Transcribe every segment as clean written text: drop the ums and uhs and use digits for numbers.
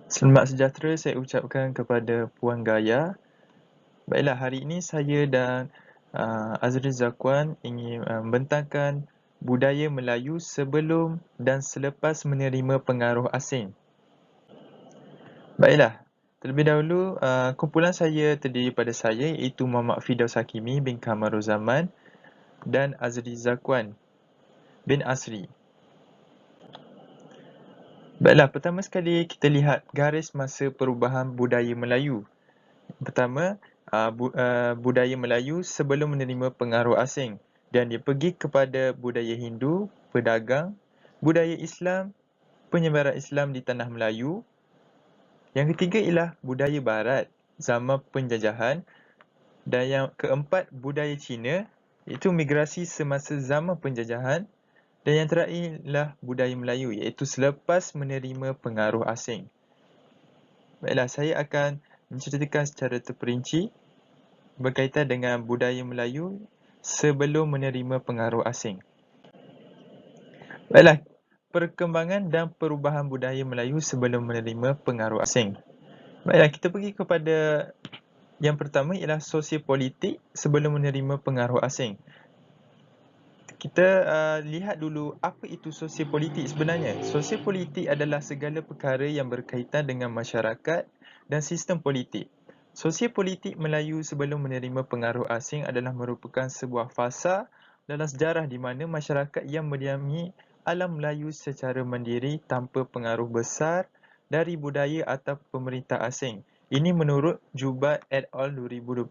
Selamat sejahtera saya ucapkan kepada Puan Gaya. Baiklah, hari ini saya dan Azri Zakwan ingin membentangkan budaya Melayu sebelum dan selepas menerima pengaruh asing. Baiklah, terlebih dahulu kumpulan saya terdiri pada saya iaitu Muhammad Firdaus Hakimi bin Kamarul Zaman dan Azri Zakwan bin Asri. Baiklah, pertama sekali kita lihat garis masa perubahan budaya Melayu. Pertama, budaya Melayu sebelum menerima pengaruh asing dan dia pergi kepada budaya Hindu, pedagang, budaya Islam, penyebaran Islam di tanah Melayu. Yang ketiga ialah budaya Barat, zaman penjajahan. Dan yang keempat, budaya Cina, iaitu migrasi semasa zaman penjajahan. Dan yang terakhir ialah budaya Melayu, iaitu selepas menerima pengaruh asing. Baiklah, saya akan menceritakan secara terperinci berkaitan dengan budaya Melayu sebelum menerima pengaruh asing. Baiklah, perkembangan dan perubahan budaya Melayu sebelum menerima pengaruh asing. Baiklah, kita pergi kepada yang pertama ialah sosiopolitik sebelum menerima pengaruh asing. Kita lihat dulu apa itu sosiopolitik sebenarnya. Sosiopolitik adalah segala perkara yang berkaitan dengan masyarakat dan sistem politik. Sosiopolitik Melayu sebelum menerima pengaruh asing adalah merupakan sebuah fasa dalam sejarah di mana masyarakat yang mendiami alam Melayu secara mandiri tanpa pengaruh besar dari budaya atau pemerintah asing. Ini menurut Jubat et al. 2021.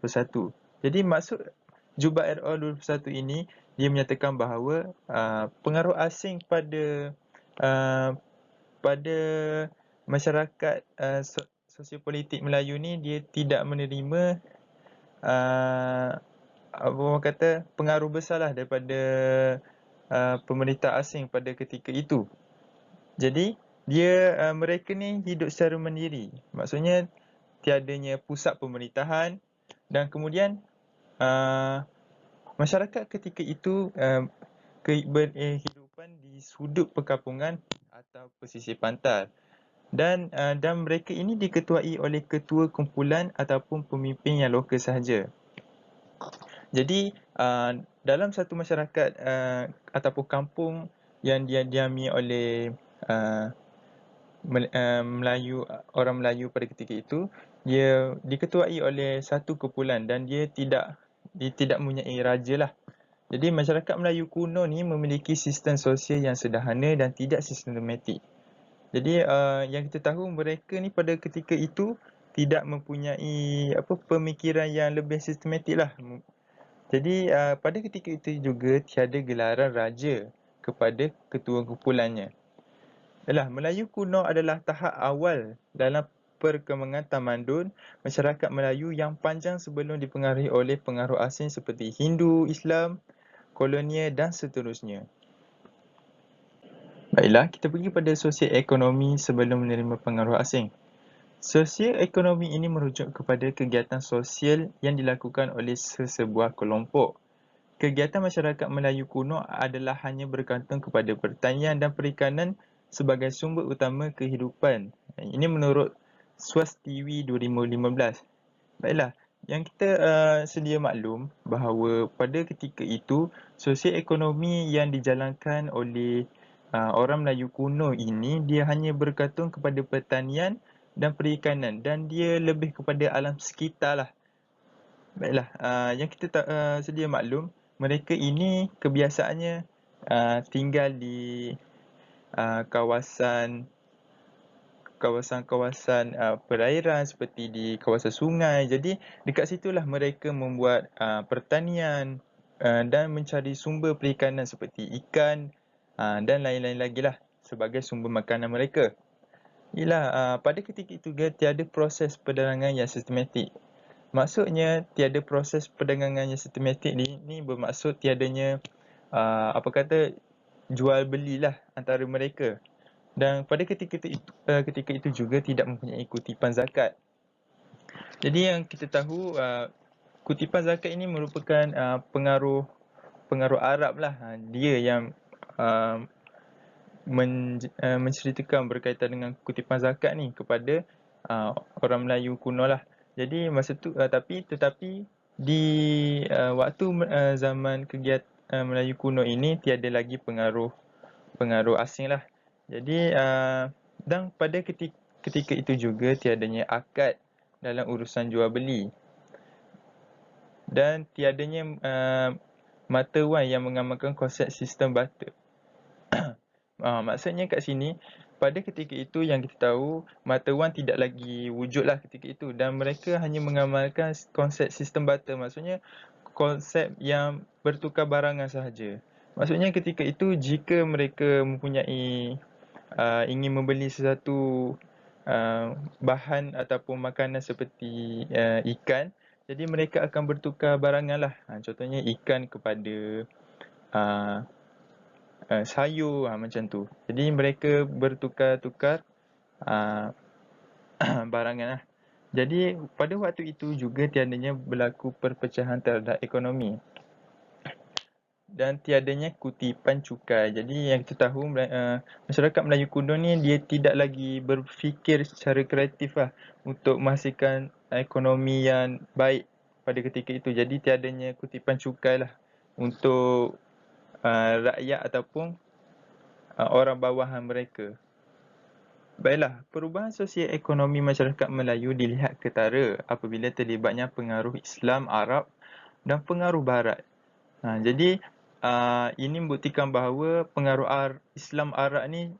Jadi maksud Jubat et al. 2021 ini dia menyatakan bahawa pengaruh asing pada masyarakat sosiopolitik Melayu ni dia tidak menerima apa orang kata pengaruh besarlah daripada pemerintah asing pada ketika itu. Jadi mereka ni hidup secara mandiri. Maksudnya tiadanya pusat pemerintahan dan kemudian masyarakat ketika itu berkehidupan di sudut perkampungan atau pesisir pantai. Dan mereka ini diketuai oleh ketua kumpulan ataupun pemimpin yang lokal sahaja. Jadi dalam satu masyarakat ataupun kampung yang didiami oleh Melayu, orang Melayu pada ketika itu, dia diketuai oleh satu kumpulan dan dia tidak mempunyai raja lah. Jadi masyarakat Melayu kuno ni memiliki sistem sosial yang sederhana dan tidak sistematik. Jadi yang kita tahu mereka ni pada ketika itu tidak mempunyai pemikiran yang lebih sistematik lah. Jadi pada ketika itu juga tiada gelaran raja kepada ketua kumpulannya. Yalah, Melayu kuno adalah tahap awal dalam perkembangan tamadun masyarakat Melayu yang panjang sebelum dipengaruhi oleh pengaruh asing seperti Hindu, Islam, kolonial dan seterusnya. Baiklah, kita pergi pada sosial ekonomi sebelum menerima pengaruh asing. Sosial ekonomi ini merujuk kepada kegiatan sosial yang dilakukan oleh sesebuah kelompok. Kegiatan masyarakat Melayu kuno adalah hanya bergantung kepada pertanian dan perikanan sebagai sumber utama kehidupan. Ini menurut Swastiwi 2015. Baiklah, yang kita sedia maklum bahawa pada ketika itu, sosial ekonomi yang dijalankan oleh orang Melayu kuno ini, dia hanya bergantung kepada pertanian dan perikanan dan dia lebih kepada alam sekitar lah. Baiklah, yang kita sedia maklum, mereka ini kebiasaannya tinggal di kawasan perairan seperti di kawasan sungai. Jadi dekat situlah mereka membuat pertanian dan mencari sumber perikanan seperti ikan dan lain-lain lagi lah sebagai sumber makanan mereka. Ialah pada ketika itu tiada proses perdagangan yang sistematik. Maksudnya tiada proses perdagangan yang sistematik ni bermaksud tiadanya jual belilah antara mereka. Dan pada ketika itu juga tidak mempunyai kutipan zakat. Jadi yang kita tahu kutipan zakat ini merupakan pengaruh Arab lah. Dia yang menceritakan berkaitan dengan kutipan zakat ni kepada orang Melayu kuno lah. Jadi masa tu tetapi di waktu zaman kegiatan Melayu kuno ini tiada lagi pengaruh asing lah. Jadi dan pada ketika itu juga tiadanya akad dalam urusan jual beli dan tiadanya mata wang yang mengamalkan konsep sistem barter. Maksudnya kat sini, pada ketika itu yang kita tahu, mata wang tidak lagi wujudlah ketika itu dan mereka hanya mengamalkan konsep sistem barter. Maksudnya konsep yang bertukar barangan sahaja. Maksudnya ketika itu jika mereka mempunyai ingin membeli sesuatu bahan ataupun makanan seperti ikan, jadi mereka akan bertukar barangan lah. Contohnya ikan kepada sayur macam tu. Jadi mereka bertukar-tukar barangan lah. Jadi pada waktu itu juga tiadanya berlaku perpecahan terhadap ekonomi dan tiadanya kutipan cukai. Jadi yang kita tahu masyarakat Melayu kuno ni dia tidak lagi berfikir secara kreatif lah untuk menghasilkan ekonomi yang baik pada ketika itu. Jadi tiadanya kutipan cukai lah untuk rakyat ataupun orang bawahan mereka. Baiklah, perubahan sosial ekonomi masyarakat Melayu dilihat ketara apabila terlibatnya pengaruh Islam, Arab dan pengaruh Barat. Jadi, ini membuktikan bahawa pengaruh Islam, Arab ni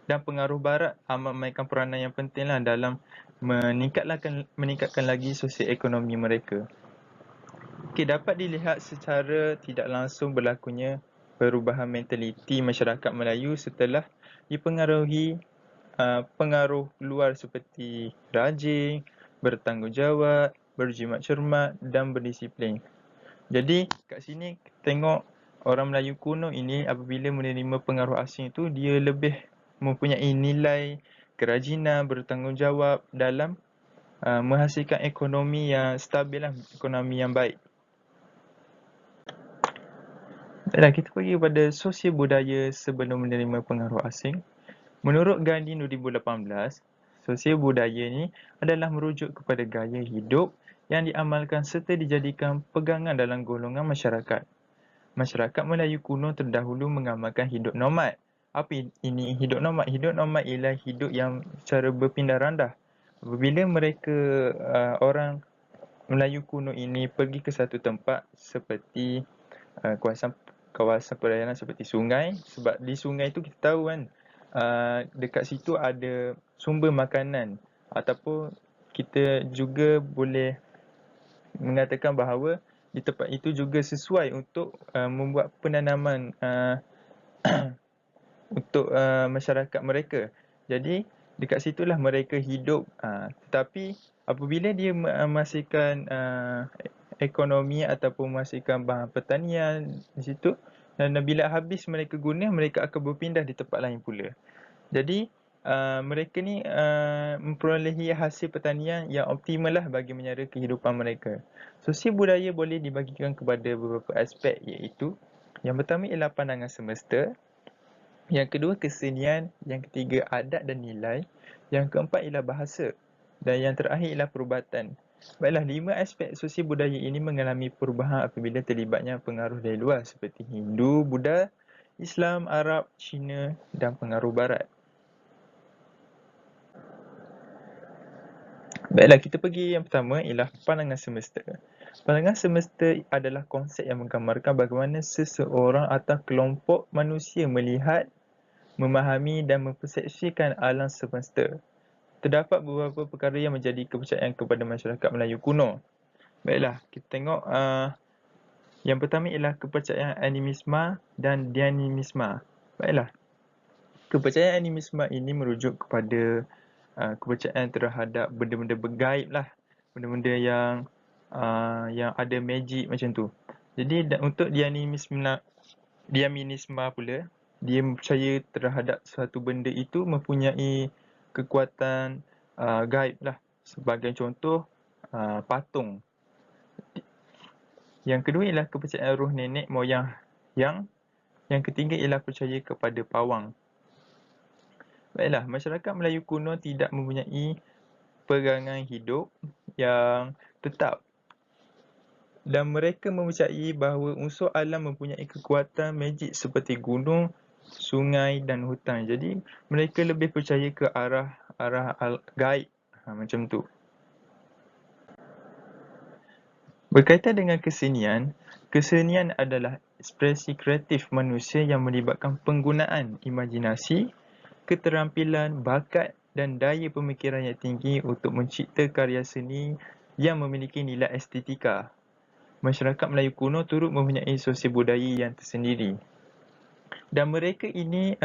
dan pengaruh Barat amat memainkan peranan yang pentinglah dalam meningkatkan lagi sosial ekonomi mereka. Dapat dilihat secara tidak langsung berlakunya perubahan mentaliti masyarakat Melayu setelah dipengaruhi pengaruh luar seperti rajin, bertanggungjawab, berjimat cermat dan berdisiplin. Jadi kat sini tengok orang Melayu kuno ini apabila menerima pengaruh asing itu dia lebih mempunyai nilai kerajinan, bertanggungjawab dalam menghasilkan ekonomi yang stabil lah, ekonomi yang baik. Baiklah, kita pergi kepada sosial budaya sebelum menerima pengaruh asing. Menurut Gandhi 2018, sosial budaya ini adalah merujuk kepada gaya hidup yang diamalkan serta dijadikan pegangan dalam golongan masyarakat. Masyarakat Melayu kuno terdahulu mengamalkan hidup nomad. Apa ini hidup nomad? Hidup nomad ialah hidup yang secara berpindah randah. Apabila mereka orang Melayu kuno ini pergi ke satu tempat seperti kawasan perairan seperti sungai, sebab di sungai itu kita tahu kan dekat situ ada sumber makanan ataupun kita juga boleh mengatakan bahawa di tempat itu juga sesuai untuk membuat penanaman untuk masyarakat mereka. Jadi dekat situlah mereka hidup. Tetapi apabila dia menghasilkan ekonomi ataupun menghasilkan bahan pertanian di situ, dan bila habis mereka guna, mereka akan berpindah di tempat lain pula. Jadi mereka ni memperolehi hasil pertanian yang optimal lah bagi menyara kehidupan mereka. Sosial budaya boleh dibagikan kepada beberapa aspek, iaitu yang pertama ialah pandangan semesta, yang kedua kesenian, yang ketiga adat dan nilai, yang keempat ialah bahasa dan yang terakhir ialah perubatan. Baiklah, 5 aspek sosial budaya ini mengalami perubahan apabila terlibatnya pengaruh dari luar seperti Hindu, Buddha, Islam, Arab, Cina dan pengaruh Barat. Baiklah, kita pergi yang pertama ialah pandangan semesta. Pandangan semesta adalah konsep yang menggambarkan bagaimana seseorang atau kelompok manusia melihat, memahami dan mempersepsikan alam semesta. Terdapat beberapa perkara yang menjadi kepercayaan kepada masyarakat Melayu kuno. Baiklah, kita tengok yang pertama ialah kepercayaan animisme dan dianimisme. Baiklah, kepercayaan animisme ini merujuk kepada kepercayaan terhadap benda-benda bergaib lah, benda-benda yang ada magic macam tu. Jadi untuk dianimisme pula, dia percaya terhadap suatu benda itu mempunyai kekuatan gaib lah. Sebagai contoh, patung. Yang kedua ialah kepercayaan roh nenek moyang yang ketiga ialah percaya kepada pawang. Baiklah, masyarakat Melayu kuno tidak mempunyai pegangan hidup yang tetap, dan mereka mempercayai bahawa unsur alam mempunyai kekuatan magik seperti gunung, sungai dan hutan. Jadi mereka lebih percaya ke arah gaib, macam tu. Berkaitan dengan kesenian, kesenian adalah ekspresi kreatif manusia yang melibatkan penggunaan imajinasi, keterampilan, bakat dan daya pemikiran yang tinggi untuk mencipta karya seni yang memiliki nilai estetika. Masyarakat Melayu kuno turut mempunyai sosial budaya yang tersendiri. Dan mereka ini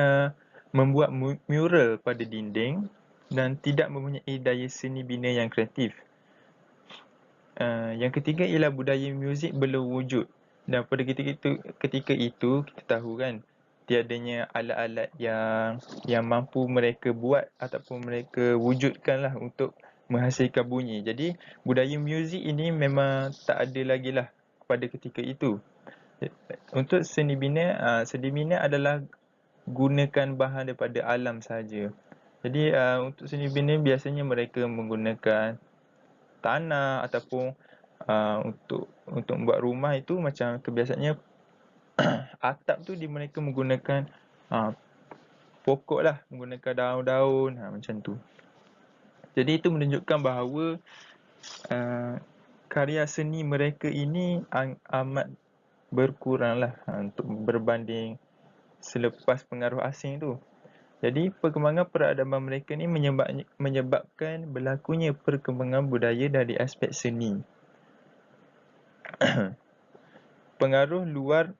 membuat mural pada dinding dan tidak mempunyai daya seni bina yang kreatif. Yang ketiga ialah budaya muzik belum wujud. Dan pada ketika itu kita tahu kan, tiadanya alat-alat yang mampu mereka buat ataupun mereka wujudkanlah untuk menghasilkan bunyi. Jadi budaya muzik ini memang tak ada lagi lah pada ketika itu. Untuk seni bina adalah gunakan bahan daripada alam saja. Jadi untuk seni bina biasanya mereka menggunakan tanah ataupun untuk membuat rumah itu macam kebiasaannya atap tu mereka menggunakan pokok lah, menggunakan daun-daun macam tu. Jadi itu menunjukkan bahawa karya seni mereka ini amat berkurang lah untuk berbanding selepas pengaruh asing tu. Jadi perkembangan peradaban mereka ni menyebabkan berlakunya perkembangan budaya dari aspek seni. Pengaruh luar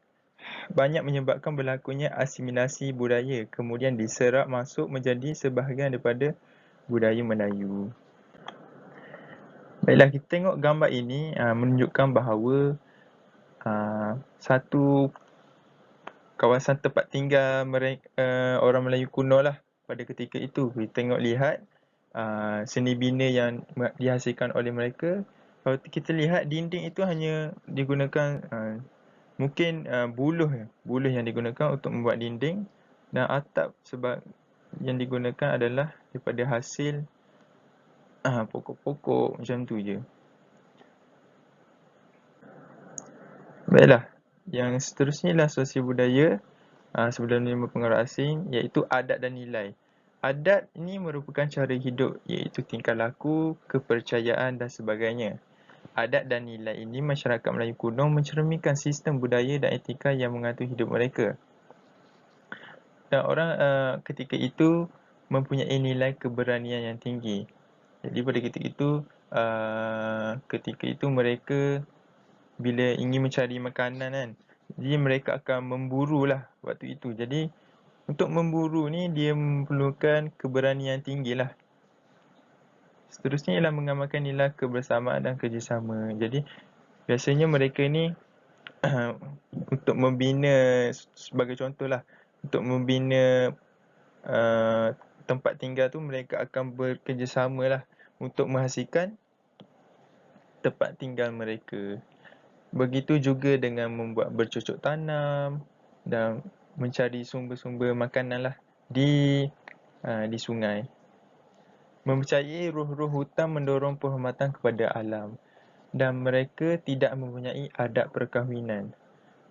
banyak menyebabkan berlakunya asimilasi budaya, kemudian diserap masuk menjadi sebahagian daripada budaya Melayu. Baiklah, kita tengok gambar ini menunjukkan bahawa satu kawasan tempat tinggal orang Melayu kuno lah pada ketika itu. Kita lihat seni bina yang dihasilkan oleh mereka. Kalau kita lihat dinding itu hanya digunakan mungkin buluh yang digunakan untuk membuat dinding, dan atap sebab yang digunakan adalah daripada hasil pokok-pokok macam tu je. Baiklah, yang seterusnya ialah sosial budaya sebelum menerima pengaruh asing, iaitu adat dan nilai. Adat ini merupakan cara hidup, iaitu tingkah laku, kepercayaan dan sebagainya. Adat dan nilai ini masyarakat Melayu kuno mencerminkan sistem budaya dan etika yang mengatur hidup mereka. Dan orang ketika itu mempunyai nilai keberanian yang tinggi. Jadi pada ketika itu mereka bila ingin mencari makanan kan, jadi mereka akan memburu lah waktu itu. Jadi untuk memburu ni dia memerlukan keberanian tinggi lah. Seterusnya ialah mengamalkan nilai kebersamaan dan kerjasama. Jadi biasanya mereka ni untuk membina, sebagai contoh lah, untuk membina tempat tinggal tu mereka akan bekerjasama lah untuk menghasilkan tempat tinggal mereka. Begitu juga dengan membuat bercocok tanam dan mencari sumber-sumber makanan lah di sungai. Mempercayai roh-roh hutan mendorong penghormatan kepada alam, dan mereka tidak mempunyai adat perkahwinan.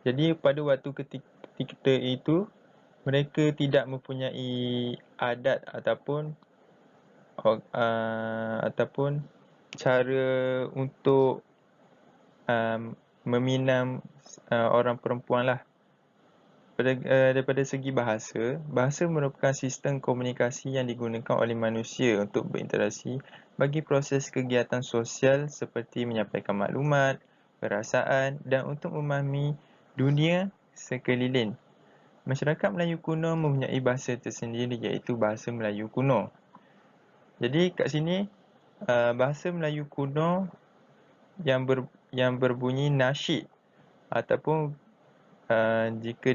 Jadi pada waktu ketika itu mereka tidak mempunyai adat ataupun cara untuk meminang orang perempuan lah. Daripada segi bahasa merupakan sistem komunikasi yang digunakan oleh manusia untuk berinteraksi bagi proses kegiatan sosial seperti menyampaikan maklumat, perasaan dan untuk memahami dunia sekeliling. Masyarakat Melayu kuno mempunyai bahasa tersendiri, iaitu bahasa Melayu kuno. Jadi kat sini bahasa Melayu kuno yang berbunyi nasyid ataupun jika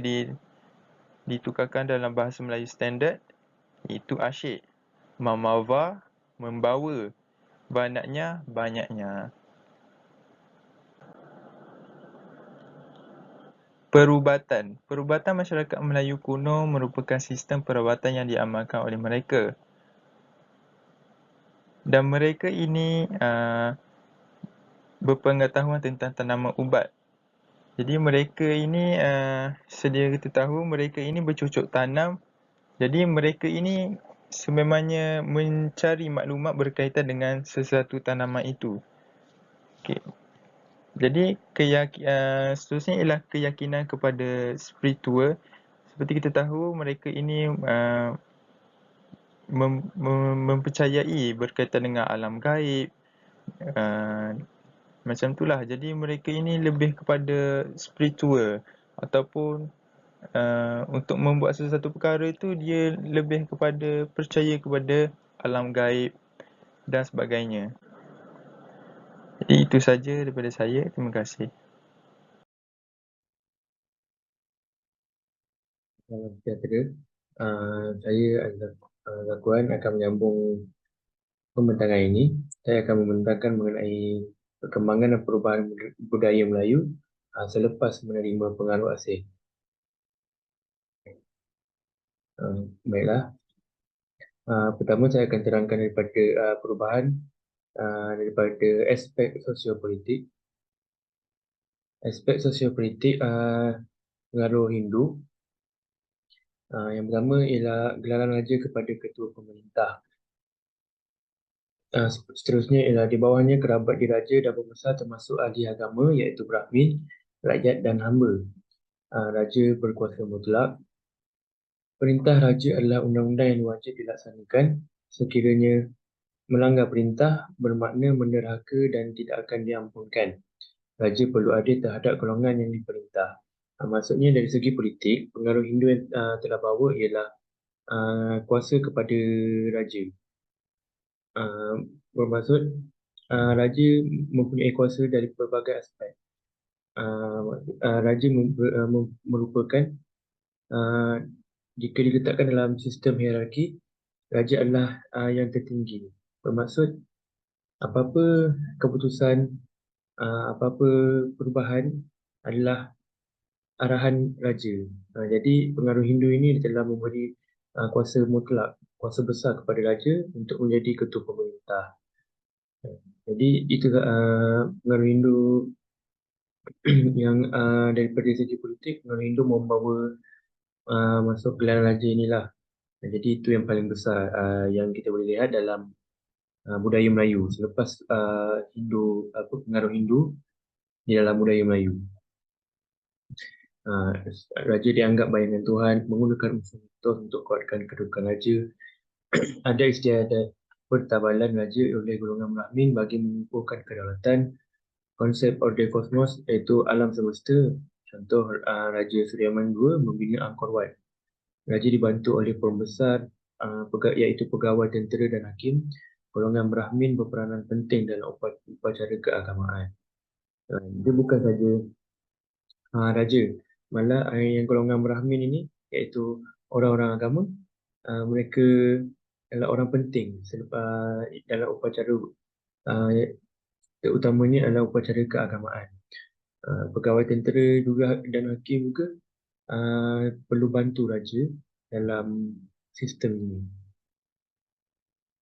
ditukarkan dalam bahasa Melayu standard, iaitu asyik. Mamawa, membawa. Banyaknya. Perubatan. Perubatan masyarakat Melayu kuno merupakan sistem perubatan yang diamalkan oleh mereka. Dan mereka ini berpengetahuan tentang tanaman ubat. Jadi mereka ini sedia kita tahu mereka ini bercocok tanam. Jadi mereka ini sememangnya mencari maklumat berkaitan dengan sesuatu tanaman itu. Okay. Jadi seterusnya ialah keyakinan kepada spiritual. Seperti kita tahu mereka ini mempercayai berkaitan dengan alam gaib, macam itulah. Jadi mereka ini lebih kepada spiritual ataupun untuk membuat sesuatu perkara itu dia lebih kepada percaya kepada alam gaib dan sebagainya. Jadi itu saja daripada saya. Terima kasih. Salam sejahtera. Saya adalah Zakuan akan menyambung pembintangan ini. Saya akan membentangkan mengenai perkembangan dan perubahan budaya Melayu selepas menerima pengaruh asing. Baiklah. Pertama saya akan terangkan daripada perubahan daripada aspek sosiopolitik. Aspek sosiopolitik pengaruh Hindu. Yang pertama ialah gelaran raja kepada ketua pemerintah. Seterusnya ialah di bawahnya kerabat diraja dan pembesar termasuk ahli agama iaitu Brahmin, rakyat dan hamba. Raja berkuasa mutlak. Perintah raja adalah undang-undang yang wajib dilaksanakan. Sekiranya melanggar perintah bermakna menderhaka dan tidak akan diampunkan. Raja perlu adil terhadap golongan yang diperintah. Maksudnya dari segi politik, pengaruh Hindu yang telah bawa ialah kuasa kepada raja. Bermaksud raja mempunyai kuasa dari pelbagai aspek. Raja merupakan jika diletakkan dalam sistem hierarki, raja adalah yang tertinggi. Bermaksud apa-apa keputusan, apa-apa perubahan adalah arahan raja. Jadi pengaruh Hindu ini telah memberi kuasa mutlak, kuasa besar kepada raja untuk menjadi ketua pemerintah. Jadi itu pengaruh Hindu yang daripada segi politik, pengaruh Hindu membawa masuk gelaran raja inilah. Jadi itu yang paling besar yang kita boleh lihat dalam budaya Melayu selepas pengaruh Hindu di dalam budaya Melayu. Raja dianggap bayangan Tuhan, menggunakan unsur mitos untuk kuatkan kedudukan raja. Ada istiadat pertabalan raja oleh golongan Brahmin bagi mengukuhkan kedaulatan. Konsep order kosmos iaitu alam semesta. Contoh Raja Suryaman II membina Angkor Wat. Raja dibantu oleh pembesar iaitu pegawai tentera dan hakim. Golongan Brahmin berperanan penting dalam upacara keagamaan. Dia bukan saja raja, malah yang golongan Brahmin ini iaitu orang-orang agama, mereka adalah orang penting dalam upacara terutamanya adalah upacara keagamaan. Pegawai tentera juga dan hakim juga perlu bantu raja dalam sistem ini.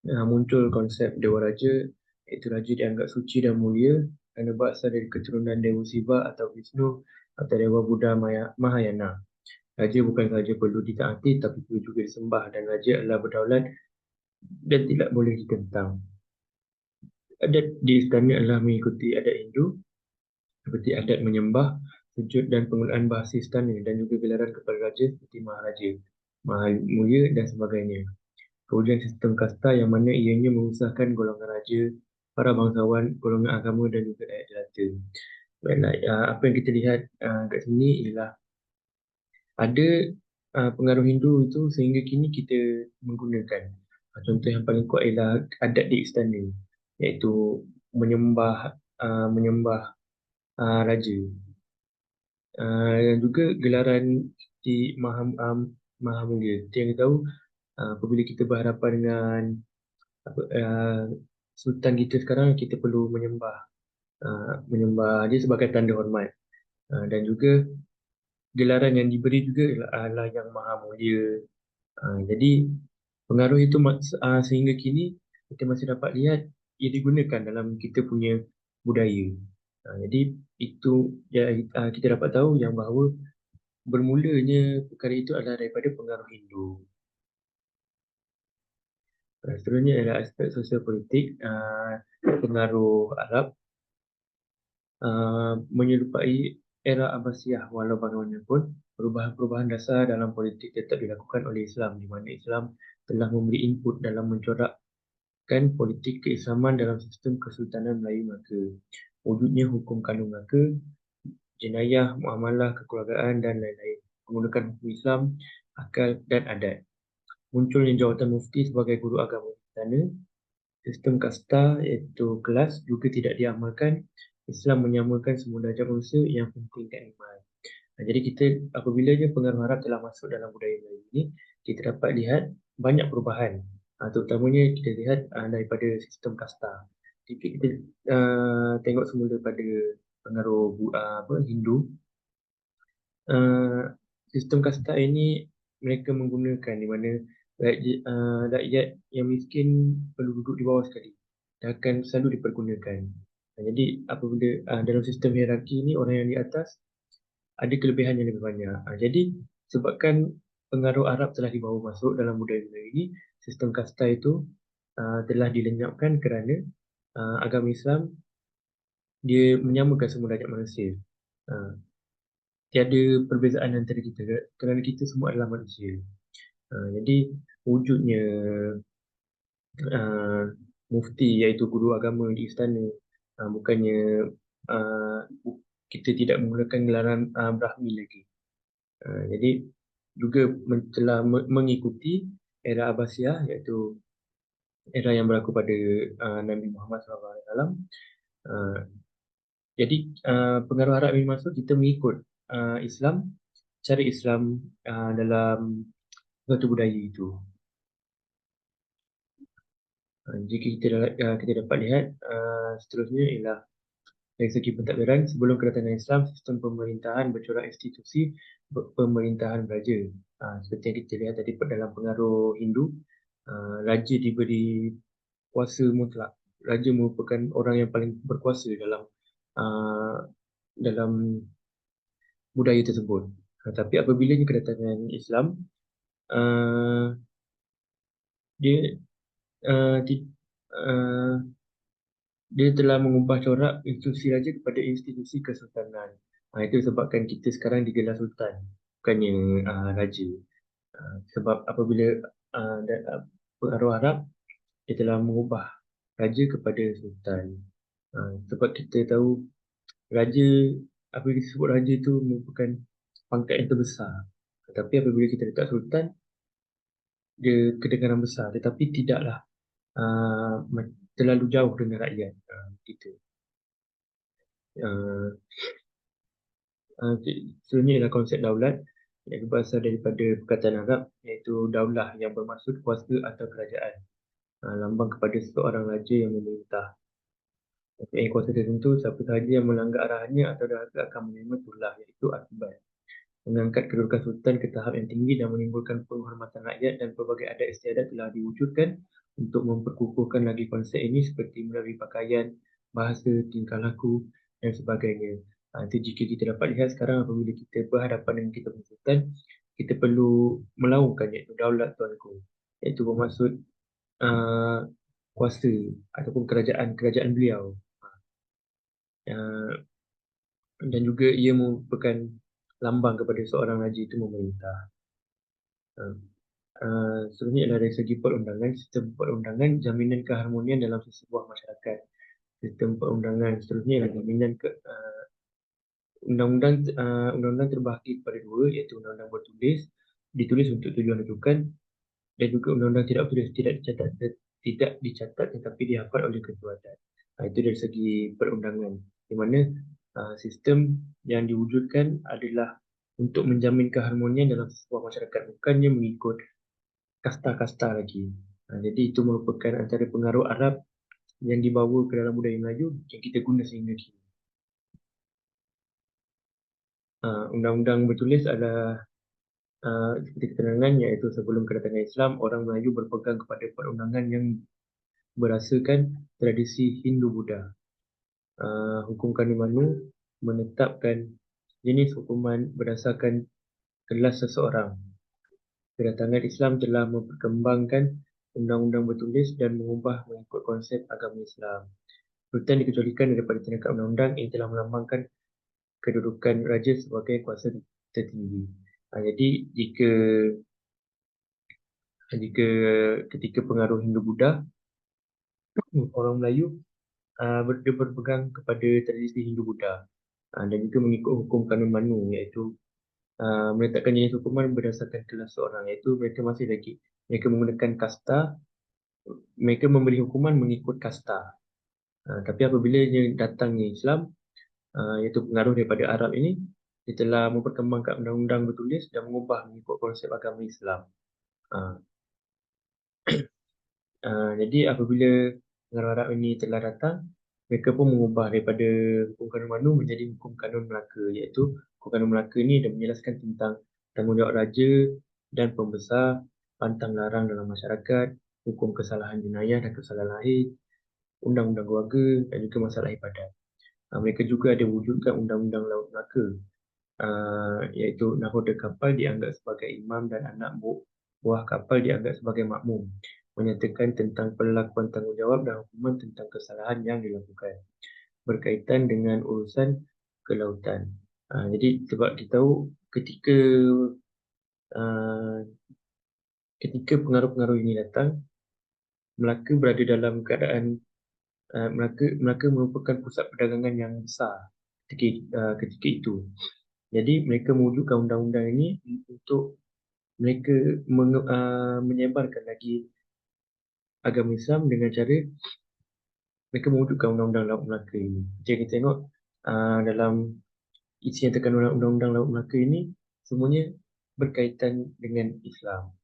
Muncul konsep Dewa Raja, iaitu raja dianggap suci dan mulia kerana berasal dari keturunan Dewa Siva atau Vishnu atau Dewa Buddha Mahayana. Raja bukan sahaja perlu ditaati tapi perlu juga disembah dan raja adalah berdaulat dan tidak boleh ditentang. Adat di istana adalah mengikuti adat Hindu seperti adat menyembah, sujud dan penggunaan bahasa istana dan juga gelaran kepada raja seperti Maharaja, Mahamulia dan sebagainya. Kemudian sistem kasta yang mana ianya mengusahakan golongan raja, para bangsawan, golongan agama dan juga rakyat jelata. Baiklah, apa yang kita lihat kat sini ialah ada pengaruh Hindu itu sehingga kini kita menggunakan. Contoh yang paling kuat ialah adat di istana, iaitu menyembah raja. Dan juga gelaran di Mahamulia. Kita yang tahu apabila kita berhadapan dengan sultan kita sekarang, kita perlu menyembah dia sebagai tanda hormat. Dan juga gelaran yang diberi juga ialah Allah yang Maha Mulia. Jadi pengaruh itu sehingga kini kita masih dapat lihat ia digunakan dalam kita punya budaya. Jadi itu ya, kita dapat tahu yang bahawa bermulanya perkara itu adalah daripada pengaruh Hindu. Seterusnya adalah aspek sosial politik. Pengaruh Arab menyerupai era Abbasiyah, walau bagaimanapun perubahan-perubahan dasar dalam politik tetap dilakukan oleh Islam, di mana Islam telah memberi input dalam mencorakkan politik keislaman dalam sistem Kesultanan Melayu Melaka. Wujudnya hukum kandung Melaka, jenayah, muamalah, kekeluargaan dan lain-lain menggunakan hukum Islam, akal dan adat. Munculnya jawatan mufti sebagai guru agama di sana. Sistem kasta iaitu kelas juga tidak diamalkan. Islam menyamakan semua darjat manusia, yang penting tak iman. Jadi kita apabila pengaruh Arab telah masuk dalam budaya Melayu ini, kita dapat lihat banyak perubahan. Terutamanya kita lihat daripada sistem kasta. Jika kita tengok semula pada pengaruh Hindu, sistem kasta ini mereka menggunakan di mana rakyat yang miskin perlu duduk di bawah sekali dan akan selalu dipergunakan. Jadi apabila dalam sistem hierarki ini orang yang di atas ada kelebihan yang lebih banyak. Jadi sebabkan pengaruh Arab telah dibawa masuk dalam budaya ini, sistem kasta itu telah dilenyapkan kerana agama Islam dia menyamakan semua darjat manusia. Tiada perbezaan antara kita kerana kita semua adalah manusia. Jadi wujudnya mufti iaitu guru agama di istana, bukannya uh, kita tidak menggunakan gelaran Brahmi lagi. Jadi juga telah mengikuti era Abbasiyah, iaitu era yang berlaku pada Nabi Muhammad SAW. Jadi pengaruh Arab ini masuk, kita mengikut Islam, cara Islam dalam suatu budaya itu. Jika kita dapat lihat seterusnya ialah dari segi pentadbiran, sebelum kedatangan Islam, sistem pemerintahan bercorak institusi pemerintahan raja. Seperti yang kita lihat tadi dalam pengaruh Hindu, raja diberi kuasa mutlak. Raja merupakan orang yang paling berkuasa dalam budaya tersebut. Tapi apabila kedatangan Islam, dia uh, di- uh, dia telah mengubah corak institusi raja kepada institusi kesultanan. Itu sebabkan kita sekarang digelar sultan, bukannya raja. Sebab apabila pengaruh Arab, dia telah mengubah raja kepada sultan. Sebab kita tahu raja, apabila disebut raja itu merupakan pangkat yang terbesar. Tetapi apabila kita letak sultan, dia kedengaran besar tetapi tidaklah terlalu jauh dengan rakyat. Gitu. Sebenarnya ialah konsep daulat yang berasal daripada perkataan Arab, iaitu daulah yang bermaksud kuasa atau kerajaan, lambang kepada seseorang raja yang memerintah. Mempunyai kuasa tertentu, siapa sahaja yang melanggar arahannya atau dahaga akan menerima tulah, iaitu akibat. Mengangkat kedudukan sultan ke tahap yang tinggi dan menimbulkan penghormatan rakyat, dan pelbagai adat istiadat telah diwujudkan untuk memperkukuhkan lagi konsep ini seperti melalui pakaian, bahasa, tingkah laku dan sebagainya. Nanti jika kita dapat lihat sekarang apabila kita berhadapan dengan kita sultan, kita perlu melaungkan iaitu daulat tuanku, iaitu bermaksud kuasa ataupun kerajaan beliau. Dan juga ia merupakan lambang kepada seorang raja itu memerintah. Sebenarnya adalah dari segi perundangan, sistem perundangan, jaminan keharmonian dalam sebuah masyarakat. Sistem perundangan seterusnya adalah jaminan undang-undang terbahagi kepada dua, iaitu undang-undang bertulis, ditulis untuk tujuan rujukan, dan juga undang-undang tidak bertulis, tidak dicatat tetapi dihafal oleh ketua adat. Itu dari segi perundangan, di mana sistem yang diwujudkan adalah untuk menjamin keharmonian dalam sebuah masyarakat, bukannya mengikut kasta-kasta lagi. Jadi itu merupakan antara pengaruh Arab yang dibawa ke dalam budaya Melayu yang kita guna sehingga kini. Undang-undang bertulis adalah seperti keterangan, iaitu sebelum kedatangan Islam, orang Melayu berpegang kepada perundangan yang berasakan tradisi Hindu-Buddha. Hukum Kanu Manu menetapkan jenis hukuman berdasarkan kelas seseorang. Kedatangan Islam telah memperkembangkan undang-undang bertulis dan mengubah mengikut konsep agama Islam. Rutan dikecualikan daripada tindakan undang-undang yang telah melambangkan kedudukan raja sebagai kuasa tertinggi. Jadi jika ketika pengaruh Hindu-Buddha, orang Melayu dia berpegang kepada tradisi Hindu-Buddha dan juga mengikut hukum Kanun Manu, iaitu meletakkan jenis hukuman berdasarkan kelas seorang, iaitu mereka menggunakan kasta, mereka memberi hukuman mengikut kasta. Tapi apabila datangnya Islam, iaitu pengaruh daripada Arab ini, dia telah memperkembangkan undang-undang bertulis dan mengubah mengikut konsep agama Islam. Jadi apabila pengaruh Arab ini telah datang, mereka pun mengubah daripada hukum kanun Manu menjadi hukum kanun Melaka, iaitu hukum kanun Melaka ini dan menjelaskan tentang tanggungjawab raja dan pembesar, pantang larang dalam masyarakat, hukum kesalahan jenayah dan kesalahan lahir, undang-undang keluarga dan juga masalah ibadat. Mereka juga ada wujudkan undang-undang Laut Melaka, iaitu nahoda kapal dianggap sebagai imam dan anak buah kapal dianggap sebagai makmum, menyatakan tentang perlakuan tanggungjawab dan hukuman tentang kesalahan yang dilakukan berkaitan dengan urusan kelautan. Jadi sebab kita tahu ketika pengaruh-pengaruh ini datang, Melaka berada dalam keadaan Melaka merupakan pusat perdagangan yang besar ketika itu. Jadi mereka mewujudkan undang-undang ini untuk mereka menyebarkan lagi agama Islam dengan cara mereka mewujudkan undang-undang Laut Melaka ini. Jadi kita tengok dalam isi yang terkandung dalam undang-undang Laut Melaka ini semuanya berkaitan dengan Islam.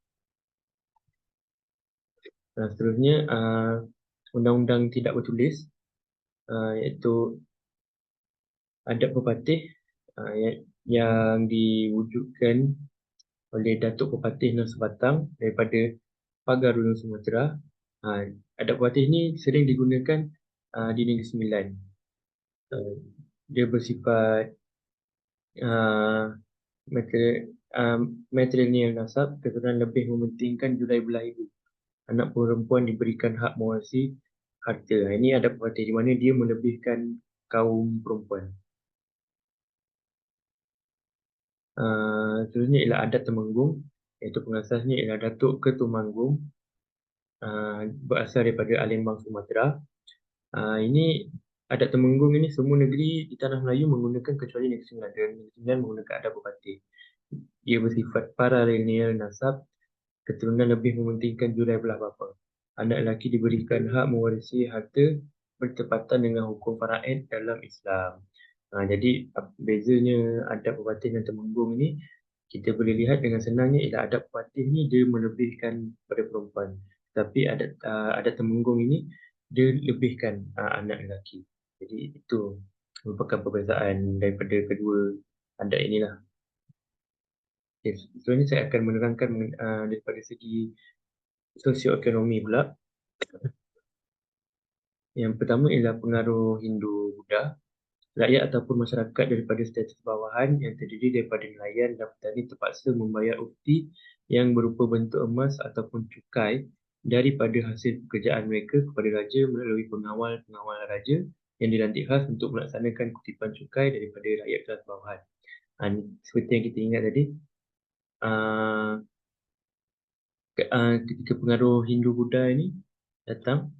Seterusnya undang-undang tidak bertulis, iaitu adat pepatih yang diwujudkan oleh Datuk Pepatih Nur Sebatang daripada Pagar Gunung Sumatera. Adat pepatih ini sering digunakan di Negeri Sembilan. Dia bersifat matrilineal nasab, keturunan lebih mementingkan julai belahidu. Anak perempuan diberikan hak mewarisi harta. Ini adat pepatih di mana dia melebihkan kaum perempuan. Seterusnya ialah adat Temenggung, iaitu pengasasnya ialah Datuk Ketumanggung, berasal daripada Alembang, Sumatera. Ini adat Temenggung ini semua negeri di tanah Melayu menggunakan kecuali Negeri Sembilan, dan Negeri Sembilan menggunakan adat pepatih. Dia bersifat paralineal nasab, keturunan lebih mementingkan julai belah bapa. Anak lelaki diberikan hak mewarisi harta bertepatan dengan hukum faraid dalam Islam. Jadi bezanya adat pepatih dan Temenggung ini kita boleh lihat dengan senangnya ialah adat pepatih ni dia melebihkan pada perempuan, tapi adat Temenggung ini dia lebihkan anak lelaki. Jadi itu merupakan perbezaan daripada kedua adat inilah. Okay, sebenarnya saya akan menerangkan daripada segi sosioekonomi pula. Yang pertama ialah pengaruh Hindu-Buddha. Rakyat ataupun masyarakat daripada status bawahan yang terdiri daripada nelayan dan petani terpaksa membayar upeti yang berupa bentuk emas ataupun cukai daripada hasil pekerjaan mereka kepada raja melalui pengawal-pengawal raja yang dilantik khas untuk melaksanakan kutipan cukai daripada rakyat kelas bawahan. Seperti yang kita ingat tadi, ketika pengaruh Hindu-Buddha ini datang,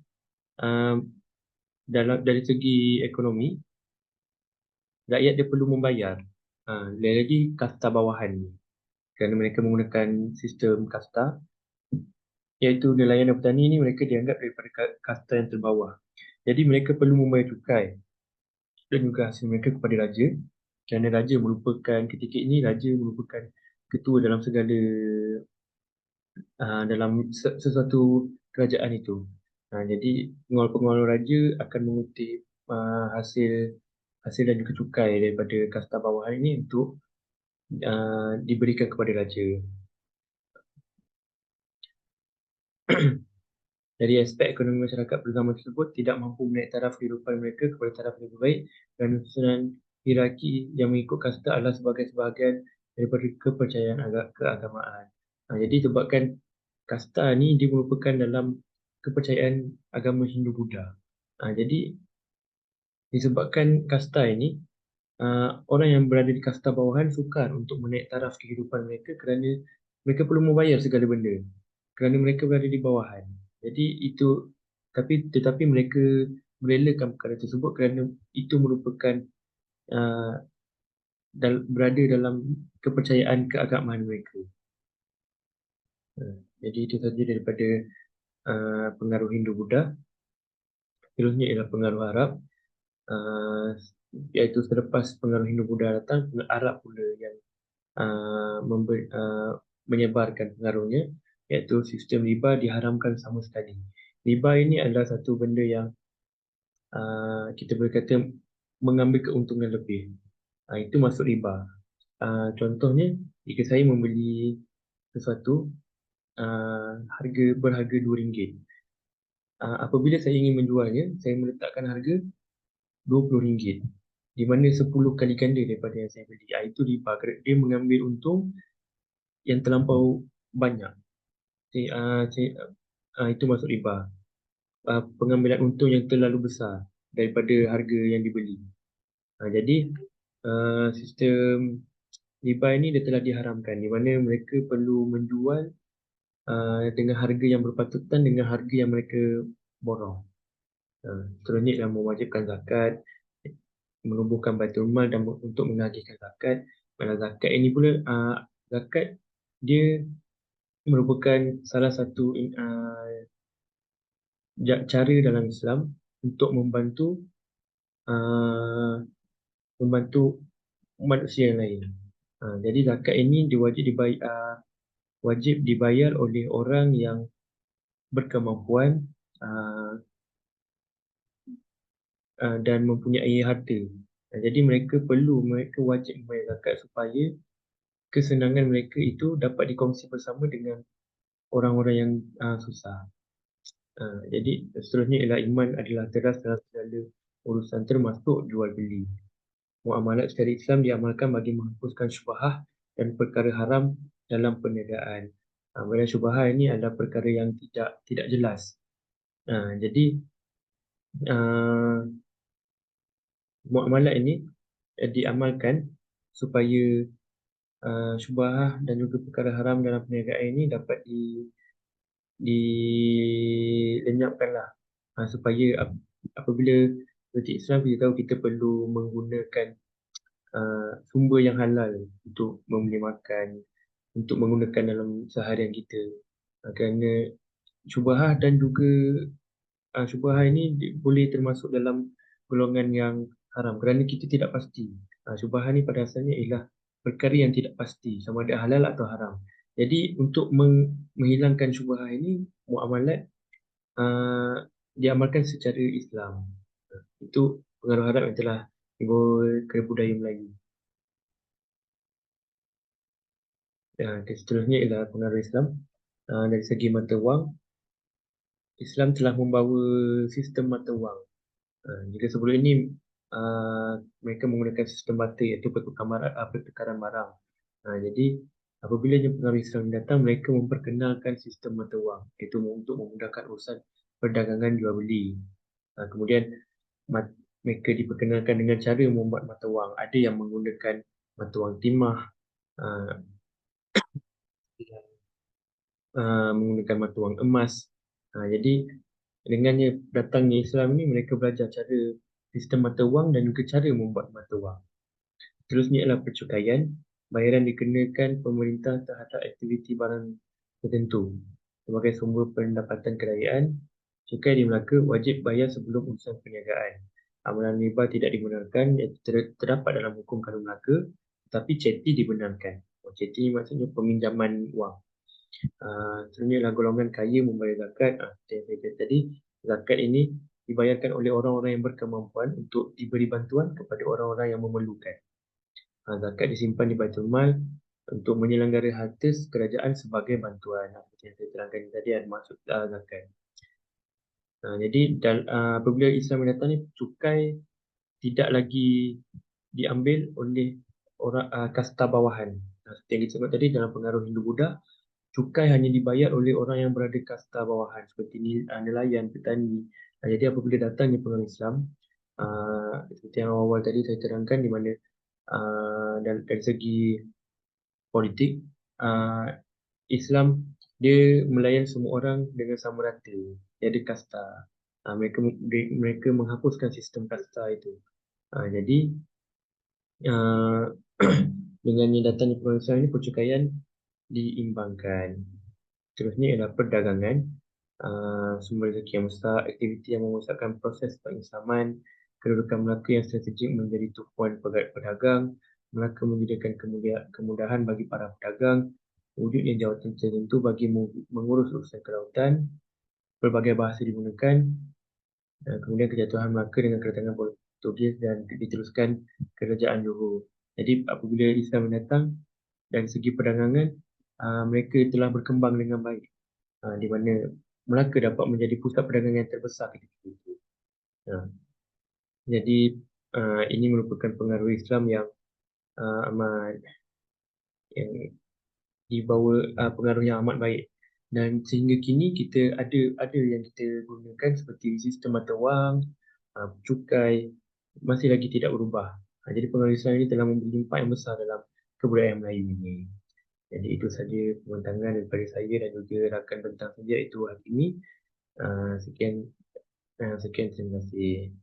dari segi ekonomi, rakyat dia perlu membayar. Lagi kasta bawahan ni, kerana mereka menggunakan sistem kasta, iaitu nelayan dan petani ni mereka dianggap daripada kasta yang terbawah. Jadi mereka perlu membayar cukai dan juga hasil mereka kepada raja, kerana raja merupakan ketika ini raja merupakan ketua dalam segala dalam sesuatu kerajaan itu. Jadi pengawal-pengawal raja akan mengutip hasil dan juga cukai daripada kasta bawahan ini untuk diberikan kepada raja. Dari aspek ekonomi masyarakat pertama tersebut tidak mampu menaik taraf kehidupan mereka kepada taraf yang lebih baik, dan susunan hierarki yang mengikut kasta adalah sebagai sebahagian daripada kepercayaan keagamaan. Jadi sebabkan kasta ni dia merupakan dalam kepercayaan agama Hindu-Buddha. Jadi disebabkan kasta ini, orang yang berada di kasta bawahan sukar untuk menaik taraf kehidupan mereka kerana mereka perlu membayar segala benda kerana mereka berada di bawahan. Jadi tetapi mereka merelakan perkara tersebut kerana itu merupakan uh, berada dalam kepercayaan keagamaan mereka. Jadi itu saja daripada pengaruh Hindu-Buddha. Seterusnya ialah pengaruh Arab. Uh, iaitu selepas pengaruh Hindu-Buddha datang, Arab pula yang menyebarkan pengaruhnya, iaitu sistem riba diharamkan sama sekali. Riba ini adalah satu benda yang kita boleh kata mengambil keuntungan lebih. Itu masuk riba. Contohnya, jika saya membeli sesuatu harga berharga RM2, apabila saya ingin menjualnya, saya meletakkan harga RM20, di mana 10 kali ganda daripada yang saya beli. Itu riba. Dia mengambil untung yang terlampau banyak. Itu masuk riba. Pengambilan untung yang terlalu besar daripada harga yang dibeli. Jadi sistem riba ini dia telah diharamkan, di mana mereka perlu menjual dengan harga yang berpatutan dengan harga yang mereka borong. Seterusnya ialah mewajibkan zakat, menubuhkan baitul mal dan untuk menagihkan zakat. Zakat ini pula, zakat dia merupakan salah satu cara dalam Islam untuk membantu membantu manusia yang lain. Jadi zakat ini wajib dibayar oleh orang yang berkemampuan dan mempunyai harta. Jadi mereka wajib membayar zakat supaya kesenangan mereka itu dapat dikongsi bersama dengan orang-orang yang susah. Jadi seterusnya ialah iman adalah teras dalam segala urusan termasuk jual beli. Muamalat secara Islam diamalkan bagi menghapuskan syubhah dan perkara haram dalam perniagaan. Padahal syubhah ini adalah perkara yang tidak jelas. Jadi muamalat ini diamalkan supaya syubhah dan juga perkara haram dalam perniagaan ini dapat dilenyapkanlah, supaya apabila seperti Islam kita tahu kita perlu menggunakan sumber yang halal untuk membeli makan, untuk menggunakan dalam seharian kita. Kerana syubhah dan juga syubhah ini boleh termasuk dalam golongan yang haram kerana kita tidak pasti. Syubhah ini pada asalnya ialah perkara yang tidak pasti sama ada halal atau haram. Jadi untuk menghilangkan syubhah ini, muamalat diamalkan secara Islam. Itu pengaruh Arab yang telah timbul ke budaya Melayu. Dan seterusnya ialah pengaruh Islam. Dari segi mata wang, Islam telah membawa sistem mata wang. Jika sebelum ini mereka menggunakan sistem barter, iaitu pertukaran barang. Jadi apabila pengaruh Islam datang, mereka memperkenalkan sistem mata wang, iaitu untuk memudahkan urusan perdagangan jual beli. Kemudian mereka diperkenalkan dengan cara membuat mata wang. Ada yang menggunakan mata wang timah, menggunakan mata wang emas. Jadi dengannya datangnya Islam ni, mereka belajar cara sistem mata wang dan juga cara membuat mata wang. Seterusnya adalah percukaian. Bayaran dikenakan pemerintah terhadap aktiviti barang tertentu. Sebagai sumber pendapatan kerajaan, cukai di Melaka wajib bayar sebelum urusan perniagaan. Amalan riba tidak dibenarkan, terdapat dalam hukum kanun Melaka, tetapi ceti dibenarkan. Ceti maksudnya peminjaman wang. Sebenarnya adalah golongan kaya membayar zakat. Seperti yang saya kata tadi, zakat ini dibayarkan oleh orang-orang yang berkemampuan untuk diberi bantuan kepada orang-orang yang memerlukan. Zakat disimpan di Baitul Mal untuk menyelenggarai harta kerajaan sebagai bantuan. Seperti yang saya terangkan tadi ada maksud zakat. Jadi apabila Islam datang ni, cukai tidak lagi diambil oleh orang kasta bawahan. Seperti yang kita sebut tadi dalam pengaruh Hindu Buddha, cukai hanya dibayar oleh orang yang berada kasta bawahan seperti nelayan, petani. Jadi apabila datangnya pengaruh Islam, seperti yang awal tadi saya terangkan, di mana dari segi politik, Islam dia melayan semua orang dengan sama rata. Dia ada kasta. Mereka menghapuskan sistem kasta itu. Jadi uh, dengan yang datangnya pengurusan ini, percukaian diimbangkan. Terusnya ialah perdagangan, sumber rezeki yang besar, aktiviti yang memusatkan proses pengislaman, kedudukan Melaka yang strategik menjadi tumpuan pedagang. Melaka menyediakan kemudahan bagi para pedagang, wujudnya jawatan tertentu bagi mengurus urusan kelautan, berbagai bahasa digunakan, kemudian kejatuhan Melaka dengan kedatangan Portugis dan diteruskan kerajaan Johor. Jadi apabila Islam datang, dari segi perdagangan, mereka telah berkembang dengan baik, di mana Melaka dapat menjadi pusat perdagangan yang terbesar ketika itu. Jadi ini merupakan pengaruh Islam yang amat yang dibawa pengaruh yang amat baik, dan sehingga kini kita ada yang kita gunakan seperti sistem mata wang, cukai masih lagi tidak berubah. Jadi pengaruh Islam ini telah memberi impak yang besar dalam kebudayaan Melayu ini. Jadi itu saja pembincangan daripada saya dan juga rakan bentang saja itu hari ini. Sekian, terima kasih.